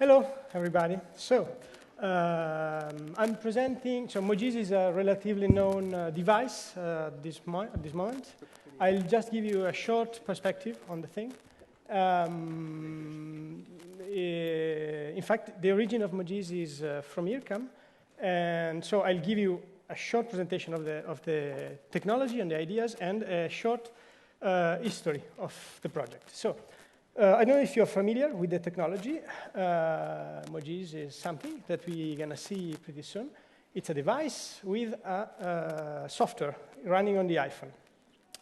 Hello, everybody. So, I'm presenting, so Mogees is a relatively known device at this moment. I'll just give you a short perspective on the thing. In fact, the origin of Mogees is from IRCAM, and so I'll give you a short presentation of the technology and the ideas and a short history of the project. So, I don't know if you're familiar with the technology. Mogees is something that we're going to see pretty soon. It's a device with a software running on the iPhone.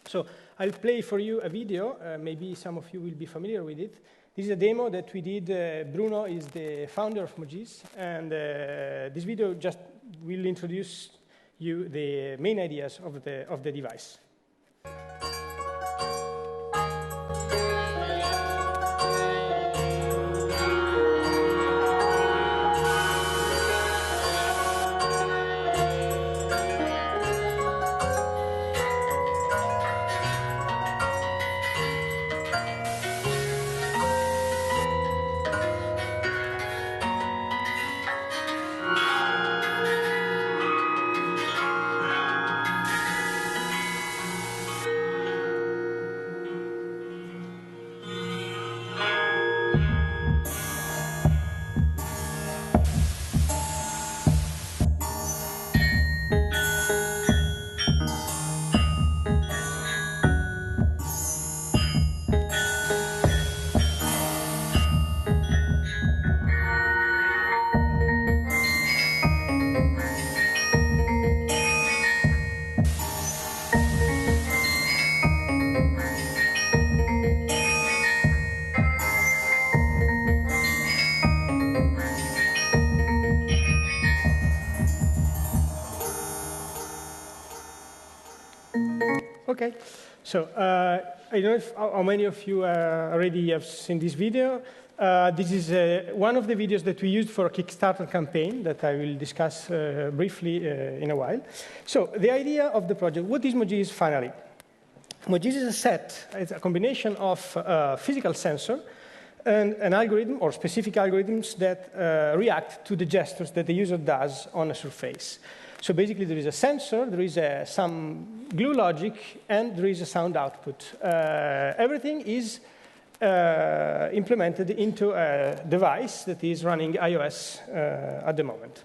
So I'll play for you a video. Maybe some of you will be familiar with it. This is a demo that we did. Bruno is the founder of Mogees. And this video just will introduce you the main ideas of the device. Okay, so I don't know how many of you already have seen this video. This is one of the videos that we used for a Kickstarter campaign that I will discuss briefly in a while. So the idea of the project, what is Mogees finally? Mogees is a set, it's a combination of physical sensor and an algorithm or specific algorithms that react to the gestures that the user does on a surface. So basically, there is a sensor, there is some glue logic, and there is a sound output. Everything is implemented into a device that is running iOS at the moment.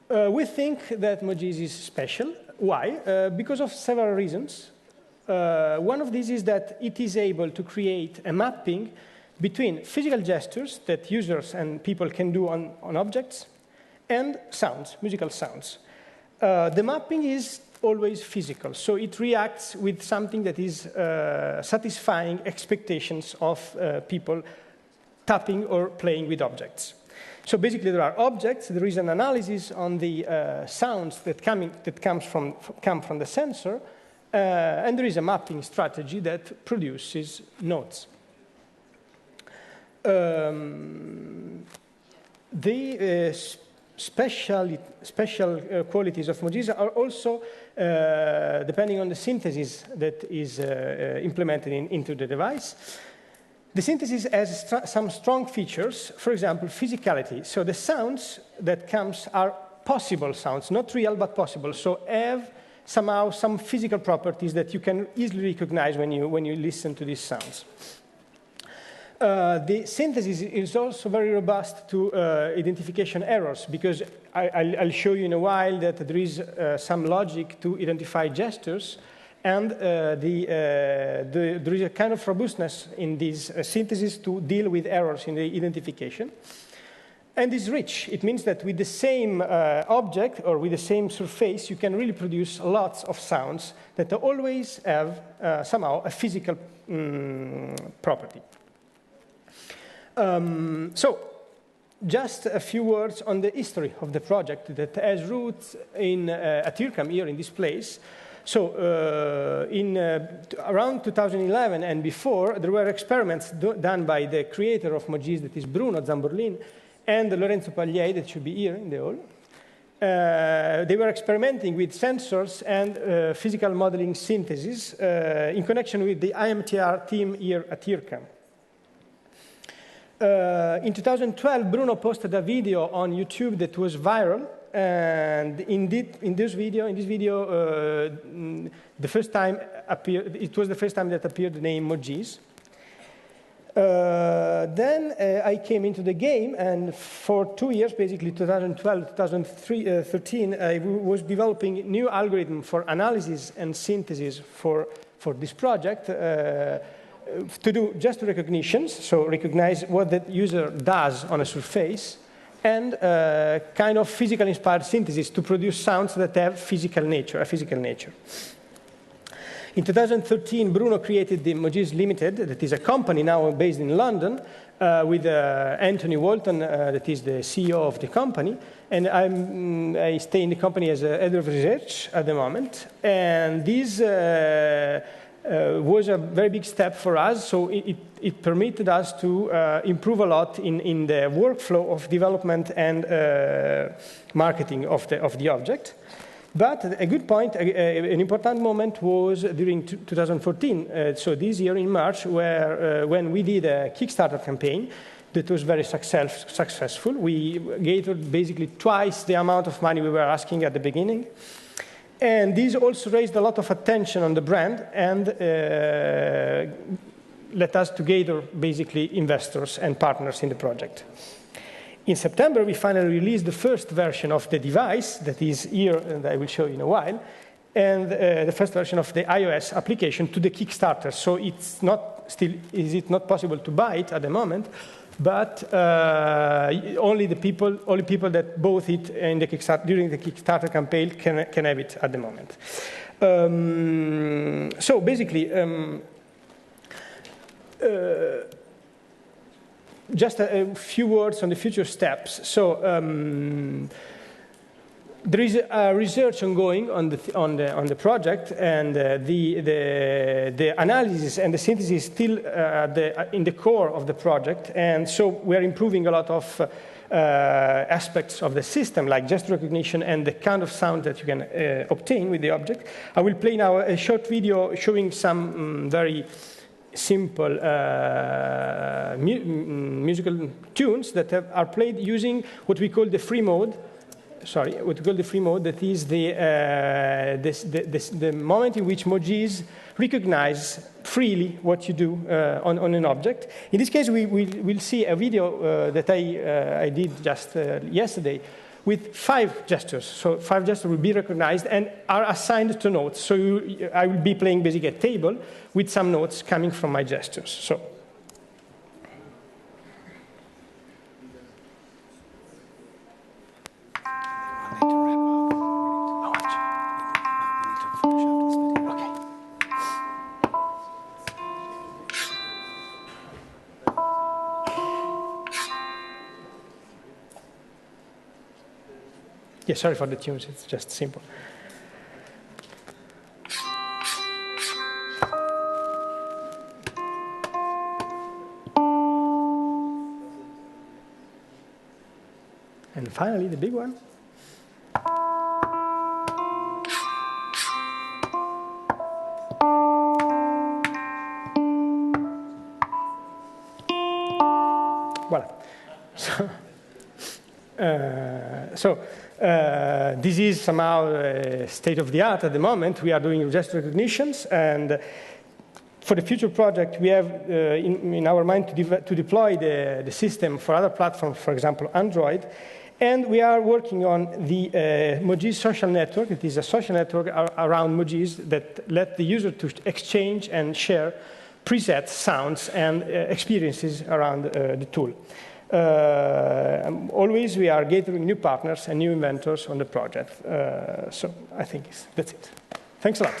We think that Mogees is special. Why? Because of several reasons. One of these is that it is able to create a mapping between physical gestures that users and people can do on objects and sounds, musical sounds. The mapping is always physical, so it reacts with something that is satisfying expectations of people tapping or playing with objects. So basically, there are objects, there is an analysis on the sounds that come from the sensor, and there is a mapping strategy that produces notes. Special qualities of Mogees are also depending on the synthesis that is implemented into the device. The synthesis has some strong features, for example, physicality. So the sounds that comes are possible sounds, not real, but possible. So have somehow some physical properties that you can easily recognize when you listen to these sounds. The synthesis is also very robust to identification errors, because I'll show you in a while that there is some logic to identify gestures, and there is a kind of robustness in this synthesis to deal with errors in the identification. And it's rich. It means that with the same object or with the same surface, you can really produce lots of sounds that always have somehow a physical property. So, just a few words on the history of the project that has roots at IRCAM here in this place. So, around 2011 and before, there were experiments done by the creator of Mogees, that is Bruno Zamborlin, and Lorenzo Pagliai, that should be here in the hall. They were experimenting with sensors and physical modeling synthesis in connection with the IMTR team here at IRCAM. In 2012, Bruno posted a video on YouTube that was viral, and in this video, the first time it was the first time that appeared the name Mogees. Then I came into the game, and for 2 years, basically 2012, 2013, I was developing new algorithm for analysis and synthesis for this project. To do gesture recognitions, so recognize what the user does on a surface, and kind of physical-inspired synthesis to produce sounds that have a physical nature. In 2013, Bruno created the Mogees Limited, that is a company now based in London, with Anthony Walton, that is the CEO of the company, and I stay in the company as a head of research at the moment, and this was a very big step for us, so it permitted us to improve a lot in the workflow of development and marketing of the object. But a good point, an important moment was during 2014, so this year in March, when we did a Kickstarter campaign that was very successful. We gathered basically twice the amount of money we were asking at the beginning. And this also raised a lot of attention on the brand and led us to gather basically investors and partners in the project. In September, we finally released the first version of the device that is here, and I will show you in a while, and the first version of the iOS application to the Kickstarter. So it's not not possible to buy it at the moment, but only people that bought it in the during the Kickstarter campaign can have it at the moment. So basically, just a few words on the future steps. So there is research ongoing on the project, and the analysis and the synthesis still in the core of the project. And so we are improving a lot of aspects of the system, like gesture recognition and the kind of sound that you can obtain with the object. I will play now a short video showing some very simple musical tunes that are played using what we call the free mode. That is the moment in which Mogees recognize freely what you do on an object. In this case, we'll see a video that I did just yesterday with 5 gestures. So 5 gestures will be recognized and are assigned to notes. So I will be playing basically a table with some notes coming from my gestures. So. Yeah, sorry for the tunes, it's just simple. And finally, the big one. Voila. This is somehow state of the art at the moment. We are doing gesture recognitions, and for the future project, we have in our mind to deploy the system for other platforms, for example, Android. And we are working on the Mogees social network. It is a social network around Mogees that let the user to exchange and share presets, sounds, and experiences around the tool. Always we are gathering new partners and new inventors on the project. So I think that's it. Thanks a lot.